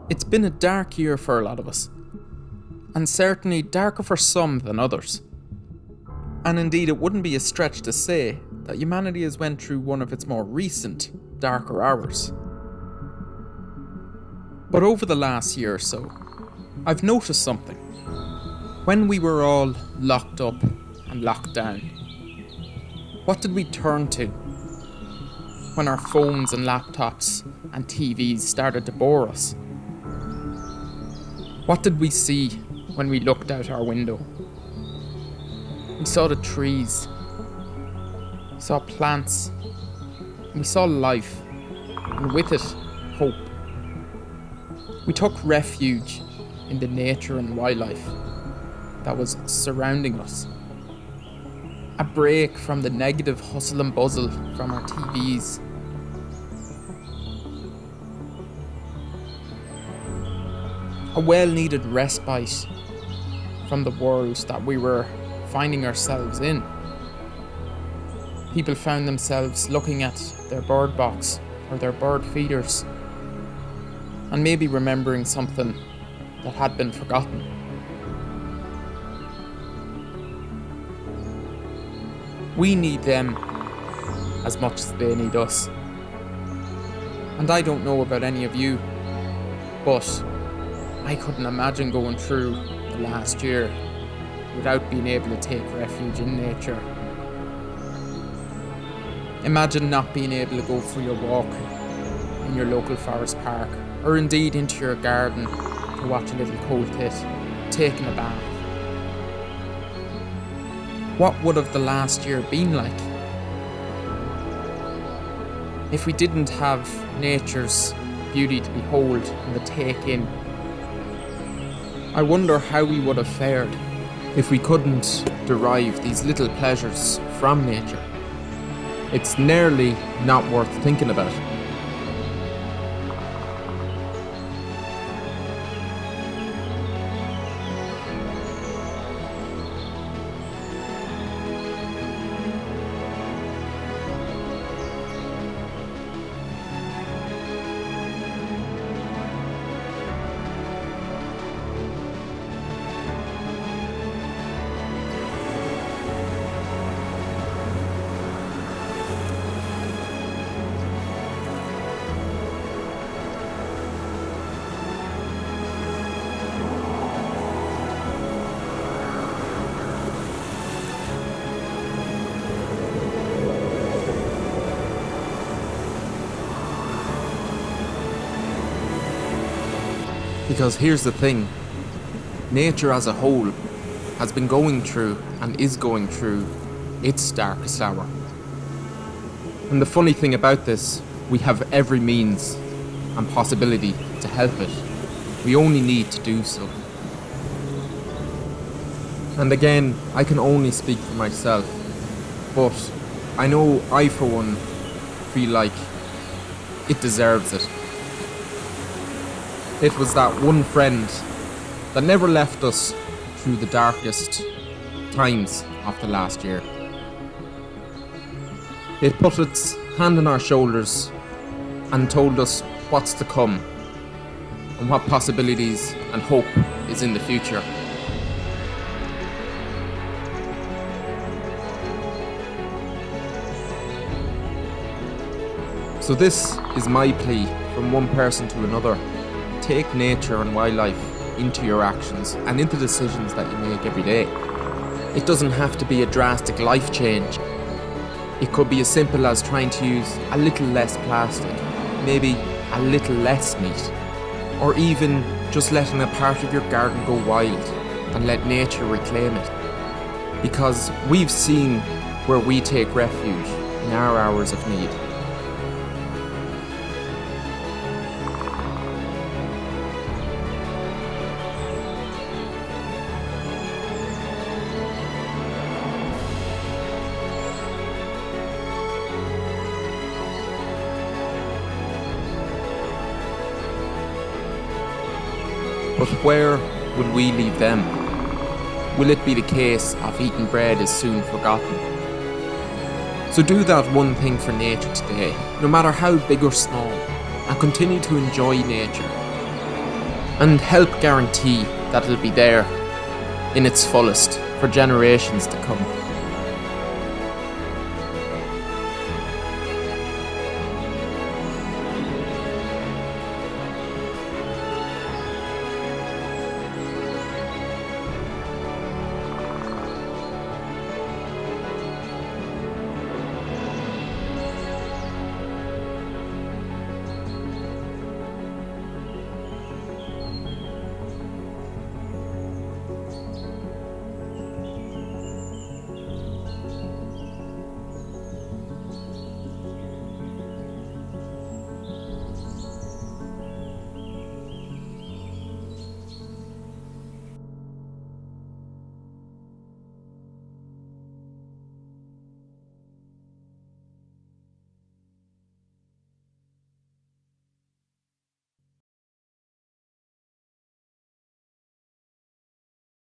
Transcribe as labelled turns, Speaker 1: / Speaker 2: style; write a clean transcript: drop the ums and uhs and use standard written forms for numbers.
Speaker 1: It's been a dark year for a lot of us, and certainly darker for some than others. And indeed, it wouldn't be a stretch to say that humanity has went through one of its more recent, darker hours. But over the last year or so, I've noticed something. When we were all locked up and locked down, what did we turn to when our phones and laptops and TVs started to bore us? What did we see when we looked out our window? We saw the trees, we saw plants, and we saw life, and with it, hope. We took refuge in the nature and wildlife that was surrounding us. A break from the negative hustle and bustle from our TVs. A well-needed respite from the world that we were finding ourselves in. People found themselves looking at their bird box or their bird feeders and maybe remembering something that had been forgotten. We need them as much as they need us. And I don't know about any of you, but I couldn't imagine going through the last year without being able to take refuge in nature. Imagine not being able to go for your walk in your local forest park, or indeed into your garden to watch a little cold tit, taking a bath. What would have the last year been like if we didn't have nature's beauty to behold and to take in? I wonder how we would have fared if we couldn't derive these little pleasures from nature. It's nearly not worth thinking about. Because here's the thing, nature as a whole has been going through and is going through its darkest hour. And the funny thing about this, we have every means and possibility to help it. We only need to do so. And again, I can only speak for myself, but I know I for one feel like it deserves it. It was that one friend that never left us through the darkest times of the last year. It put its hand on our shoulders and told us what's to come and what possibilities and hope is in the future. So this is my plea from one person to another. Take nature and wildlife into your actions and into decisions that you make every day. It doesn't have to be a drastic life change. It could be as simple as trying to use a little less plastic, maybe a little less meat, or even just letting a part of your garden go wild and let nature reclaim it. Because we've seen where we take refuge in our hours of need. But where will we leave them? Will it be the case of eating bread is soon forgotten? So do that one thing for nature today, no matter how big or small, and continue to enjoy nature. and help guarantee that it'll be there in its fullest for generations to come.